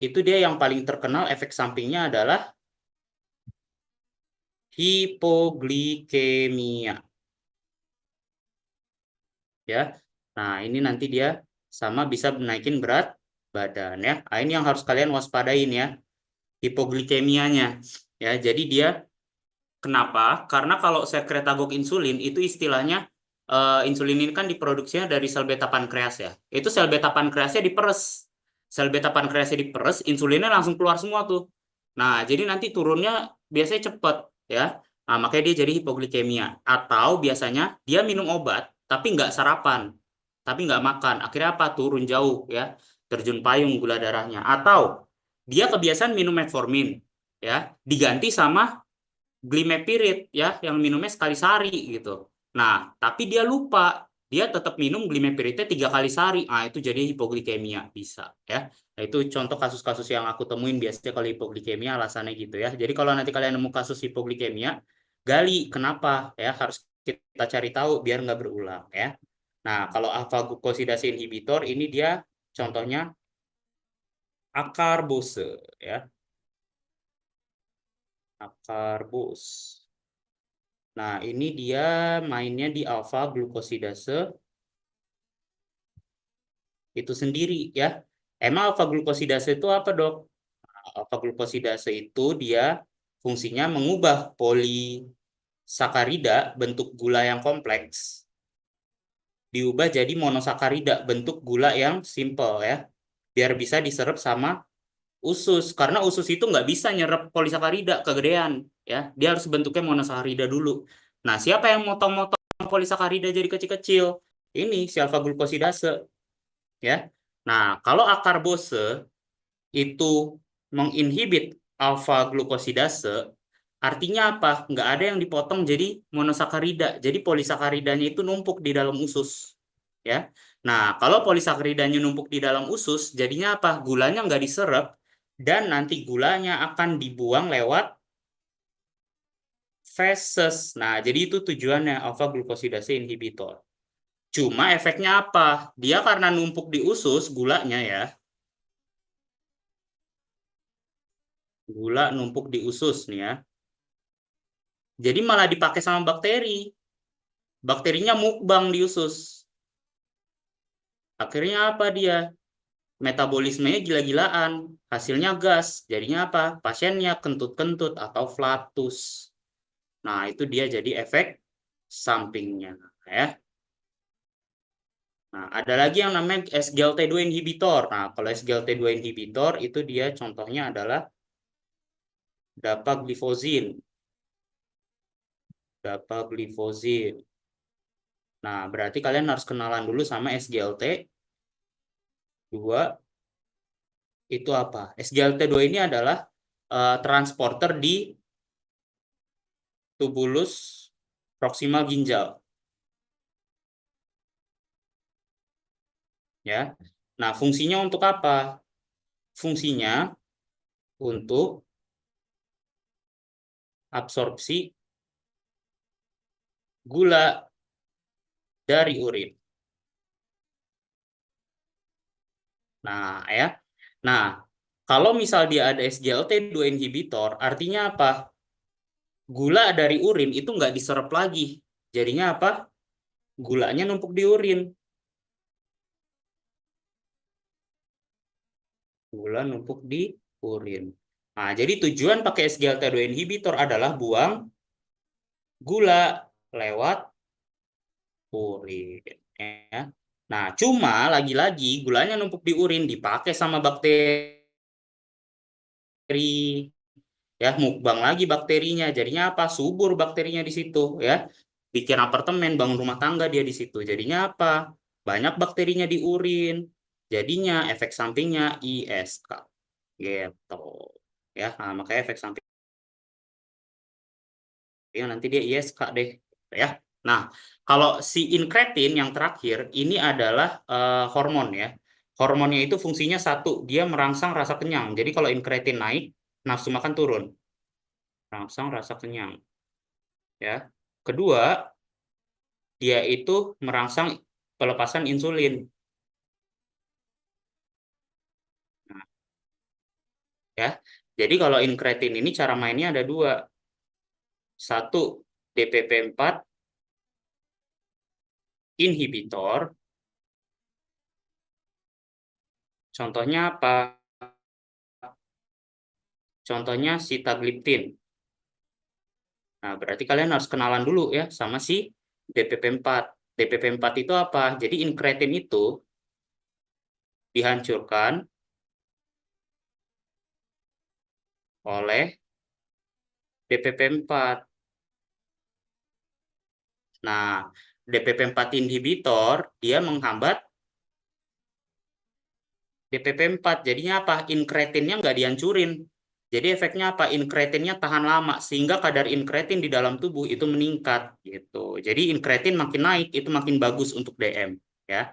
itu dia yang paling terkenal efek sampingnya adalah hipoglikemia. Ya. Nah, ini nanti dia sama bisa naikin berat badan ya. Nah, ini yang harus kalian waspadain ya, hipoglikemianya. Ya, jadi dia kenapa? Karena kalau sekretagog insulin itu istilahnya insulin ini kan diproduksinya dari sel beta pankreas ya. Itu sel beta pankreasnya diperes. Sel beta pankreasnya diperes, insulinnya langsung keluar semua tuh. Nah, jadi nanti turunnya biasanya cepet ya. Nah, makanya dia jadi hipoglikemia. Atau biasanya dia minum obat tapi nggak sarapan, tapi nggak makan. Akhirnya apa? Turun jauh ya. Terjun payung gula darahnya. Atau dia kebiasaan minum metformin ya, diganti sama glimepirid ya, yang minumnya sekali sehari gitu. Nah, tapi dia lupa, dia tetap minum glimepiridnya 3 kali sehari. Ah, itu jadi hipoglikemia bisa ya. Nah, itu contoh kasus-kasus yang aku temuin biasanya kalau hipoglikemia alasannya gitu ya. Jadi kalau nanti kalian nemu kasus hipoglikemia, gali kenapa ya, harus kita cari tahu biar nggak berulang ya. Nah, kalau alpha glukosidase inhibitor ini dia contohnya akarbose ya, akarbos. Nah, ini dia mainnya di alpha glukosidase itu sendiri ya. Emang alpha glukosidase itu apa, Dok? Alpha glukosidase itu dia fungsinya mengubah polisakarida bentuk gula yang kompleks diubah jadi monosakarida bentuk gula yang simple ya. Biar bisa diserap sama usus. Karena usus itu nggak bisa nyerap polisakarida kegedean ya. Dia harus bentuknya monosakarida dulu. Nah, siapa yang motong-motong polisakarida jadi kecil-kecil? Ini si alpha glukosidase ya. Nah, kalau akarbose itu menginhibit alpha glukosidase, artinya apa? Nggak ada yang dipotong jadi monosakarida. Jadi polisakaridanya itu numpuk di dalam usus. Ya. Nah, kalau polisakaridanya numpuk di dalam usus, jadinya apa? Gulanya nggak diserap dan nanti gulanya akan dibuang lewat feses. Nah, jadi itu tujuannya alpha glukosidase inhibitor. Cuma efeknya apa? Dia karena numpuk di usus gulanya ya. Gula numpuk di usus nih ya. Jadi malah dipakai sama bakteri. Bakterinya mukbang di usus. Akhirnya apa dia? Metabolismenya gila-gilaan. Hasilnya gas. Jadinya apa? Pasiennya kentut-kentut atau flatus. Nah, itu dia jadi efek sampingnya ya. Nah, ada lagi yang namanya SGLT2 inhibitor. Nah, kalau SGLT2 inhibitor itu dia contohnya adalah dapagliflozin. Dapagliflozin. Nah, berarti kalian harus kenalan dulu sama SGLT2 itu apa? SGLT2 ini adalah transporter di tubulus proksimal ginjal. Ya. Nah, fungsinya untuk apa? Fungsinya untuk absorpsi gula dari urin. Nah, ya. Nah, kalau misal dia ada SGLT2 inhibitor, artinya apa? Gula dari urin itu nggak diserap lagi. Jadinya apa? Gulanya numpuk di urin. Gula numpuk di urin. Nah, jadi tujuan pakai SGLT2 inhibitor adalah buang gula lewat urin. Ya. Nah, cuma lagi-lagi gulanya numpuk di urin dipakai sama bakteri, ya mukbang lagi bakterinya. Jadinya apa? Subur bakterinya di situ ya. Bikin apartemen, bangun rumah tangga dia di situ. Jadinya apa? Banyak bakterinya di urin. Jadinya efek sampingnya ISK gitu. Ya, nah, makanya efek samping nanti dia ISK deh ya. Nah, kalau si inkretin yang terakhir ini adalah hormon ya. Hormonnya itu fungsinya satu, dia merangsang rasa kenyang. Jadi kalau inkretin naik, nafsu makan turun. Merangsang rasa kenyang ya. Kedua, dia itu merangsang pelepasan insulin. Nah, ya. Jadi kalau incretin ini cara mainnya ada dua. Satu, DPP4 inhibitor. Contohnya apa? Contohnya sitagliptin. Nah, berarti kalian harus kenalan dulu ya sama si DPP4. DPP4 itu apa? Jadi incretin itu dihancurkan oleh DPP4. Nah, DPP4 inhibitor dia menghambat DPP4. Jadinya apa? Incretinnya nggak dihancurin. Jadi efeknya apa? Incretinnya tahan lama sehingga kadar incretin di dalam tubuh itu meningkat gitu. Jadi incretin makin naik itu makin bagus untuk DM ya.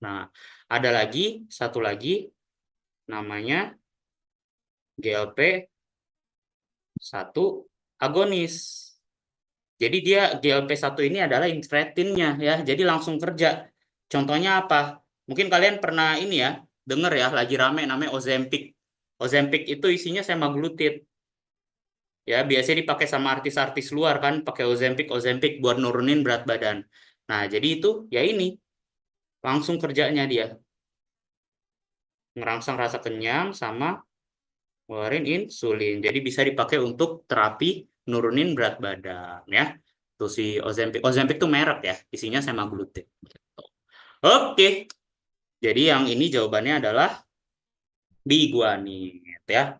Nah, ada lagi satu lagi namanya GLP-1 agonis. Jadi dia GLP-1 ini adalah incretinnya ya. Jadi langsung kerja. Contohnya apa? Mungkin kalian pernah ini ya, denger ya, lagi rame namanya Ozempic. Ozempic itu isinya semaglutid. Ya, biasanya dipakai sama artis-artis luar kan, pakai Ozempic buat nurunin berat badan. Nah, jadi itu ya ini langsung kerjanya dia. Ngerangsang rasa kenyang sama ngeluarin insulin. Jadi bisa dipakai untuk terapi nurunin berat badan ya. Tuh si Ozempic. Ozempic tuh merek ya, isinya semaglutid. Oke. Jadi yang ini jawabannya adalah biguanid ya.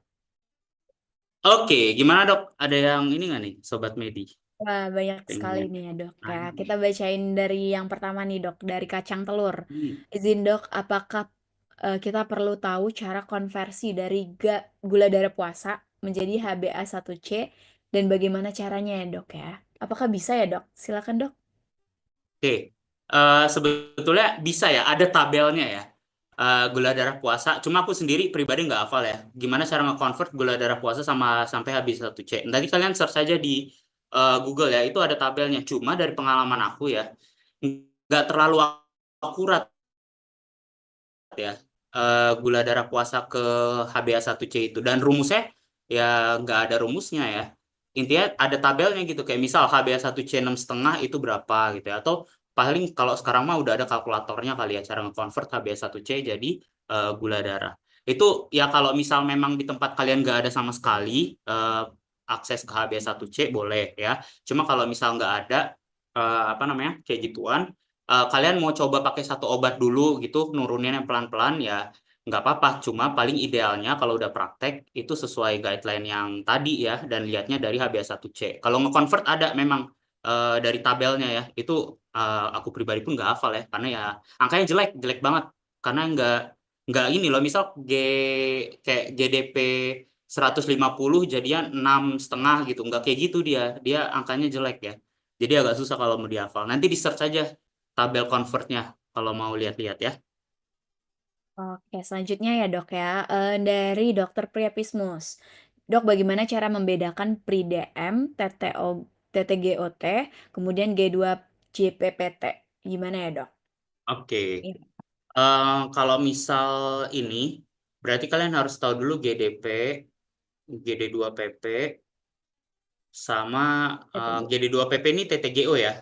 Oke, gimana dok? Ada yang ini nggak nih, Sobat Medi? Wah, banyak sekali Pengen nih ya dok ya. nanya. Kita bacain dari yang pertama nih dok, dari kacang telur. Hmm. Izin dok, apakah kita perlu tahu cara konversi dari gula darah puasa menjadi HbA1c dan bagaimana caranya ya dok ya? Apakah bisa ya dok? Silakan dok. Oke, sebetulnya bisa ya, ada tabelnya ya. Gula darah puasa, cuma aku sendiri pribadi nggak hafal ya. Gimana cara nge-convert gula darah puasa sama sampai HbA1c. Nanti kalian search aja di Google ya, itu ada tabelnya. Cuma dari pengalaman aku ya, nggak terlalu akurat ya gula darah puasa ke HbA1c itu. Dan rumusnya ya nggak ada rumusnya ya. Intinya ada tabelnya gitu, kayak misal HbA1c 6,5 itu berapa gitu ya. Atau paling kalau sekarang mah udah ada kalkulatornya kali ya, cara nge-convert HbA1c jadi gula darah. Itu ya kalau misal memang di tempat kalian nggak ada sama sekali akses ke HbA1c boleh ya. Cuma kalau misal nggak ada apa namanya kayak gituan, kalian mau coba pakai satu obat dulu gitu nuruninnya pelan-pelan ya nggak apa-apa, cuma paling idealnya kalau udah praktek itu sesuai guideline yang tadi ya dan lihatnya dari HbA1c. Kalau nge-convert ada memang dari tabelnya ya, itu aku pribadi pun nggak hafal ya karena ya angkanya jelek jelek banget karena nggak ini loh, misal kayak GDP 150 jadinya 6,5 gitu, nggak kayak gitu, dia angkanya jelek ya, jadi agak susah kalau mau dihafal. Nanti di search aja tabel convertnya kalau mau lihat-lihat ya. Oke, selanjutnya ya dok ya, dari dokter Priapismus. Dok, bagaimana cara membedakan PRIDM, TTGOT, kemudian G2JPPT? Gimana ya dok? Oke. Iya. Kalau misal ini, berarti kalian harus tahu dulu GDP, GD2PP, sama TTG. GD2PP ini TTGO ya,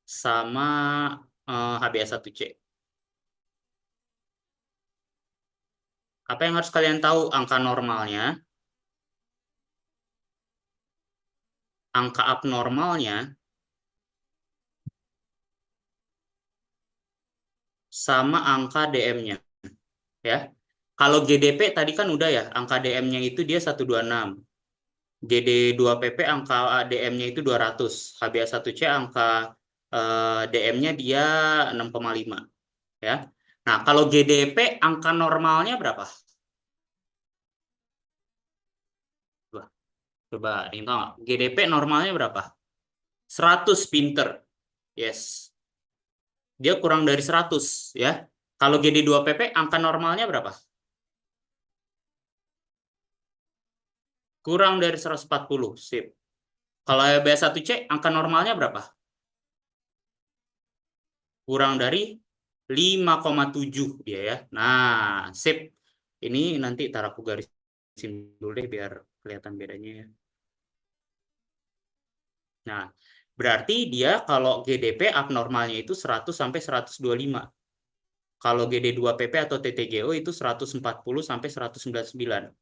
sama HbA1c. Apa yang harus kalian tahu? Angka normalnya, angka abnormalnya, sama angka DM-nya. Ya. Kalau GDP tadi kan udah ya, angka DM-nya itu dia 126. GD2PP angka DM-nya itu 200. HbA1c angka DM-nya dia 6,5 ya. Nah, kalau GDP angka normalnya berapa? Coba, coba ada yang tahu nggak? GDP normalnya berapa? 100, pinter. Yes. Dia kurang dari 100 ya. Kalau GD2PP angka normalnya berapa? Kurang dari 140. Sip. Kalau HbA1c angka normalnya berapa? Kurang dari 5,7 dia ya. Nah, sip. Ini nanti tar aku garisin dulu deh biar kelihatan bedanya ya. Nah, berarti dia kalau GDP abnormalnya itu 100 sampai 125. Kalau GD2PP atau TTGO itu 140 sampai 199.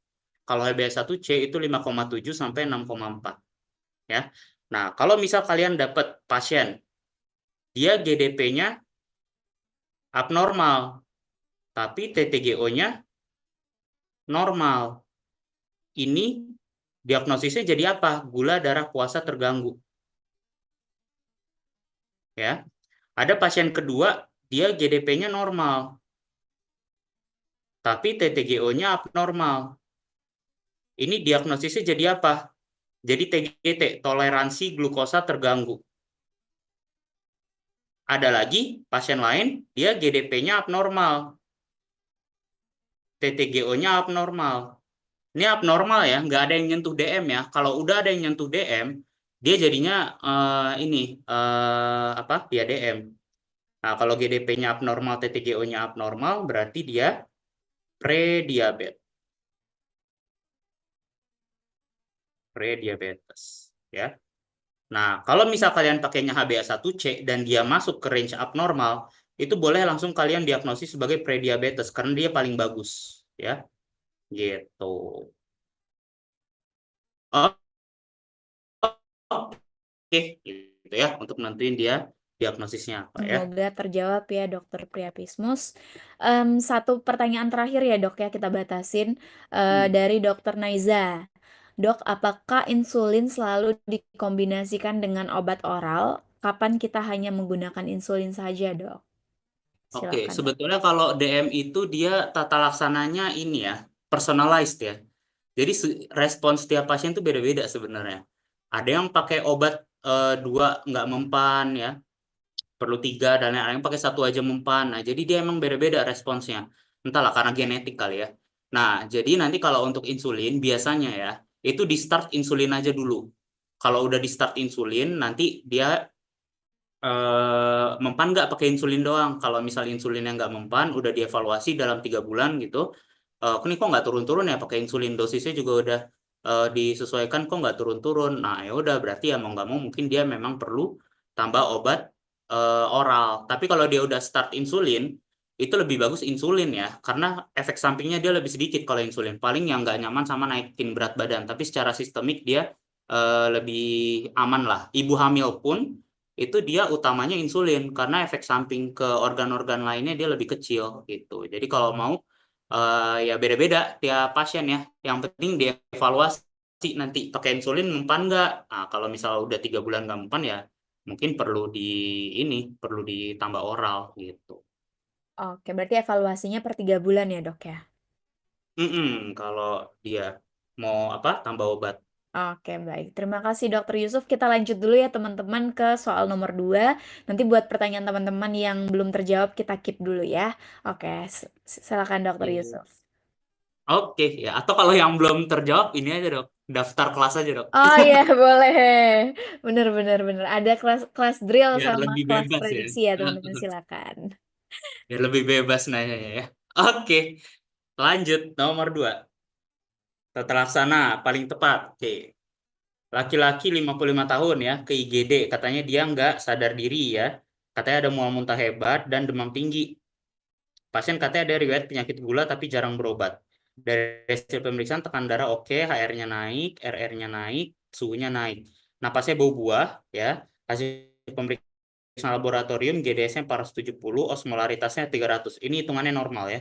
Kalau HbA1c itu 5,7 sampai 6,4 ya. Nah, kalau misal kalian dapat pasien dia GDP-nya abnormal tapi TTGO-nya normal. Ini diagnosisnya jadi apa? Gula darah puasa terganggu. Ya. Ada pasien kedua, dia GDP-nya normal, tapi TTGO-nya abnormal. Ini diagnosisnya jadi apa? Jadi TGT, toleransi glukosa terganggu. Ada lagi pasien lain, dia GDP-nya abnormal, TTGO-nya abnormal. Ini abnormal ya, nggak ada yang nyentuh DM ya. Kalau udah ada yang nyentuh DM, dia jadinya ini apa? Ya DM. Nah, kalau GDP-nya abnormal, TTGO-nya abnormal, berarti dia prediabetes. Prediabetes, ya. Nah, kalau misal kalian pakainya HbA1c dan dia masuk ke range abnormal, itu boleh langsung kalian diagnosis sebagai prediabetes karena dia paling bagus, ya. Gitu. Oke, gitu ya untuk nentuin dia diagnosisnya apa ya. Semoga terjawab ya Dokter Priapismus. Satu pertanyaan terakhir ya Dok ya kita batasin dari Dokter Naiza. Dok, apakah insulin selalu dikombinasikan dengan obat oral? Kapan kita hanya menggunakan insulin saja, Dok? Oke, Silakan, Dok. sebetulnya kalau DM itu dia tata laksananya ini ya, personalized ya. Jadi respons setiap pasien itu beda-beda sebenarnya. Ada yang pakai obat dua nggak mempan ya, perlu tiga dan ada yang pakai satu aja mempan. Nah, jadi dia emang beda-beda responsnya. Entahlah karena genetik kali ya. Nah, jadi nanti kalau untuk insulin biasanya ya, itu di start insulin aja dulu. Kalau udah di start insulin, nanti dia mempan nggak pakai insulin doang. Kalau misal insulinnya nggak mempan, udah dievaluasi dalam 3 bulan gitu. Ini kok nggak turun-turun ya pakai insulin dosisnya juga udah disesuaikan kok nggak turun-turun. Nah ya udah berarti ya mau nggak mau mungkin dia memang perlu tambah obat oral. Tapi kalau dia udah start insulin itu lebih bagus insulin ya karena efek sampingnya dia lebih sedikit kalau insulin. Paling yang nggak nyaman sama naikin berat badan. Tapi secara sistemik dia lebih aman lah. Ibu hamil pun itu dia utamanya insulin karena efek samping ke organ-organ lainnya dia lebih kecil gitu. Jadi kalau mau ya beda-beda tiap pasien ya. Yang penting dievaluasi nanti pakai insulin mempan nggak. Nah kalau misal udah 3 bulan nggak mempan ya mungkin perlu ini perlu ditambah oral gitu. Oke, berarti evaluasinya per 3 bulan ya, Dok ya? Kalau dia mau apa tambah obat. Oke, baik. Terima kasih Dokter Yusuf. Kita lanjut dulu ya teman-teman ke soal nomor 2. Nanti buat pertanyaan teman-teman yang belum terjawab kita keep dulu ya. Oke, silakan Dokter Oke. Yusuf. Oke ya atau kalau yang belum terjawab ini aja dok daftar kelas aja dok. Oh iya, boleh. Bener, bener, bener. Ada kelas drill Biar sama lebih kelas bebas ya. prediksi ya teman-teman, silakan. Biar lebih bebas nanyanya ya. Oke, lanjut nomor 2. Tata laksana paling tepat. Oke. Laki-laki 55 tahun ya ke IGD. Katanya dia nggak sadar diri ya. Katanya ada mual muntah hebat dan demam tinggi. Pasien katanya ada riwayat penyakit gula tapi jarang berobat. Dari hasil pemeriksaan tekan darah oke, HR-nya naik, RR-nya naik, suhunya naik. Napasnya bau buah ya. Hasil pemeriksaan laboratorium GDS-nya 470, osmolaritasnya 300. Ini hitungannya normal ya.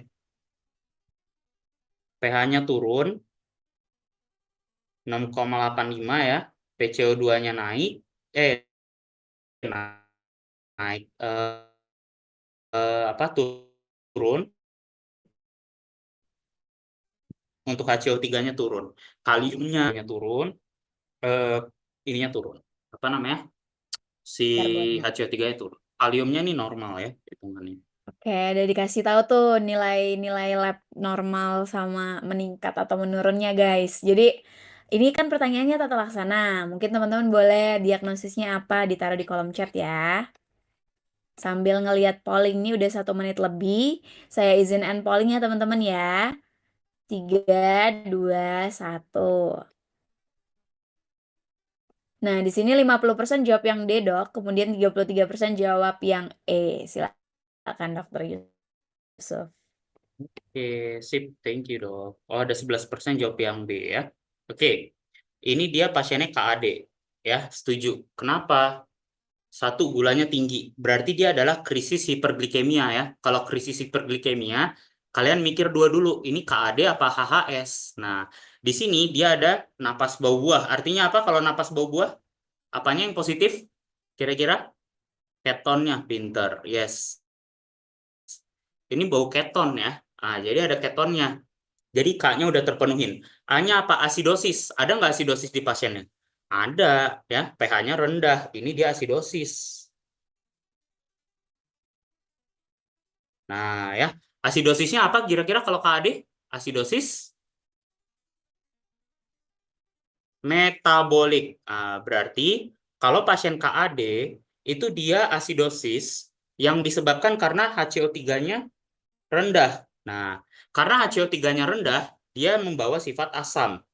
pH-nya turun 6,85 ya. PCO2-nya naik eh naik apa turun untuk HCO3-nya turun. Kaliumnya turun eh ininya turun. Apa namanya? Si Karbonnya. HCO3-nya turun. Kaliumnya nih normal ya hitungannya. Oke, udah dikasih tahu tuh nilai-nilai lab normal sama meningkat atau menurunnya, guys. Jadi, ini kan pertanyaannya tata laksana. Mungkin teman-teman boleh diagnosisnya apa ditaruh di kolom chat ya. Sambil ngelihat polling ini udah 1 menit lebih, saya izin end polling ya teman-teman ya. 3, 2, 1. Nah, di sini 50% jawab yang D, Dok. Kemudian 33% jawab yang E. Silakan, Dokter Yusuf. Oke, sip. Thank you, Dok. Oh, ada 11% jawab yang B ya. Oke, ini dia pasiennya KAD. Ya, setuju. Kenapa? Satu, gulanya tinggi. Berarti dia adalah krisis hiperglikemia ya. Kalau krisis hiperglikemia, kalian mikir dua dulu. Ini KAD apa HHS? Nah, di sini dia ada napas bau buah. Artinya apa kalau napas bau buah? Apanya yang positif? Kira-kira? Ketonnya, pinter. Yes. Ini bau keton ya. Nah, jadi ada ketonnya. Jadi K-nya udah terpenuhin. A-nya apa? Asidosis. Ada nggak asidosis di pasiennya? Ada ya. pH-nya rendah. Ini dia asidosis. Nah ya. Asidosisnya apa kira-kira kalau KAD? Asidosis metabolik. Nah, berarti kalau pasien KAD itu dia asidosis yang disebabkan karena HCO3-nya rendah. Nah, karena HCO3-nya rendah, dia membawa sifat asam.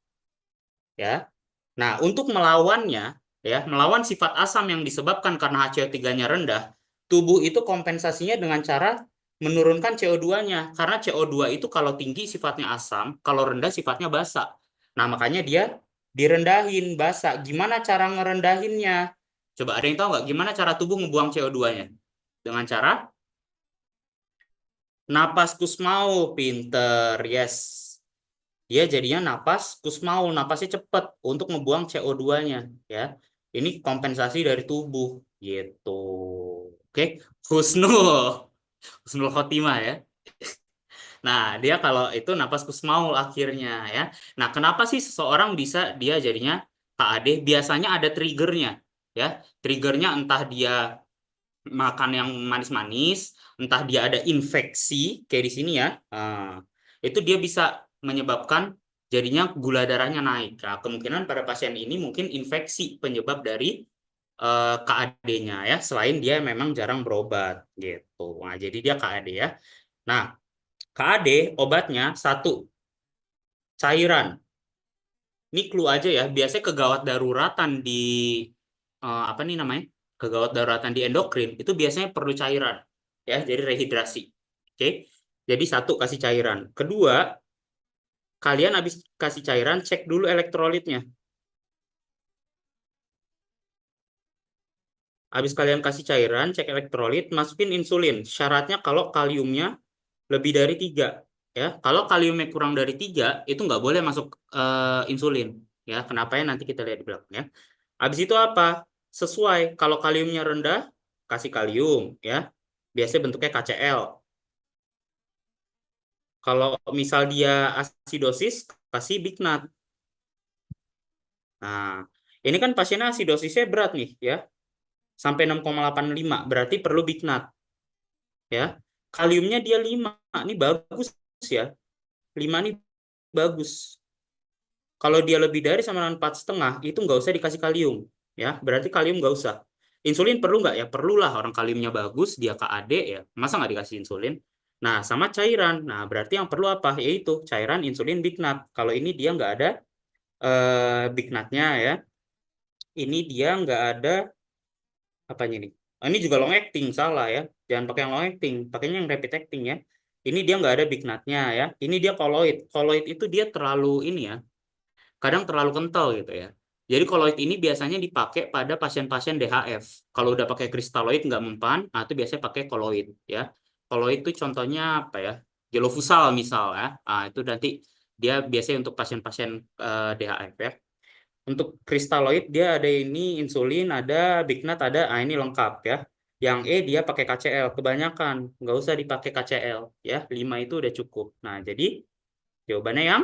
Ya. Nah, untuk melawannya, ya, melawan sifat asam yang disebabkan karena HCO3-nya rendah, tubuh itu kompensasinya dengan cara menurunkan CO2-nya. Karena CO2 itu kalau tinggi sifatnya asam, kalau rendah sifatnya basa. Nah, makanya dia direndahin basa. Gimana cara ngerendahinnya? Coba ada yang tahu nggak gimana cara tubuh ngebuang CO2-nya? Dengan cara napas Kussmaul. Pinter, yes. Dia jadinya napas Kussmaul, napasnya cepat untuk ngebuang CO2-nya ya. Ini kompensasi dari tubuh gitu. Oke, Husnul Khotimah ya. Nah, dia kalau itu napas Kussmaul akhirnya ya. Nah, kenapa sih seseorang bisa dia jadinya KAD? Biasanya ada triggernya ya. Triggernya entah dia makan yang manis-manis, entah dia ada infeksi kayak di sini ya. Nah, itu dia bisa menyebabkan jadinya gula darahnya naik. Nah, kemungkinan pada pasien ini mungkin infeksi penyebab dari KAD-nya ya, selain dia memang jarang berobat gitu. Nah, jadi dia KAD ya. Nah, KAD obatnya satu, cairan. Ini clue aja ya, biasanya kegawat daruratan di apa nih namanya? Kegawat daruratan di endokrin itu biasanya perlu cairan ya, jadi rehidrasi. Oke. Jadi satu, kasih cairan. Kedua, kalian habis kasih cairan cek dulu elektrolitnya. Habis kalian kasih cairan, cek elektrolit, masukin insulin. Syaratnya kalau kaliumnya lebih dari 3 ya. Kalau kaliumnya kurang dari 3 itu nggak boleh masuk insulin ya. Kenapa ya nanti kita lihat di belakang ya. Habis itu apa? Sesuai. Kalau kaliumnya rendah, kasih kalium ya. Biasanya bentuknya KCl. Kalau misal dia asidosis, kasih Bignat. Nah, ini kan pasiennya asidosisnya berat nih ya. Sampai 6,85, berarti perlu Bignat. Ya. Kaliumnya dia 5. Ini bagus ya. 5 ini bagus. Kalau dia lebih dari sama dengan 4,5, itu nggak usah dikasih kalium. Ya, berarti kalium nggak usah. Insulin perlu nggak ya? Perlulah, orang kaliumnya bagus, dia KAD ya. Masa nggak dikasih insulin? Nah, sama cairan. Nah, berarti yang perlu apa? Yaitu cairan insulin Bignat. Kalau ini dia nggak ada Bignatnya ya. Ini dia nggak ada apanya nih? Ini juga long acting, salah ya. Jangan pakai yang long acting, pakainya yang rapid acting ya. Ini dia nggak ada Bignatnya ya. Ini dia koloid. Koloid itu dia terlalu ini ya, kadang terlalu kental gitu ya. Jadi koloid ini biasanya dipakai pada pasien-pasien DHF. Kalau udah pakai kristaloid nggak mempan, nah itu biasanya pakai koloid ya. Koloid itu contohnya apa ya? Gelofusal misal ya. Nah, itu nanti dia biasanya untuk pasien-pasien DHF ya. Untuk kristaloid dia ada ini insulin, ada Bignat, ada ini lengkap ya. Yang E dia pakai KCl kebanyakan, nggak usah dipakai KCl ya. 5 itu udah cukup. Nah, jadi jawabannya yang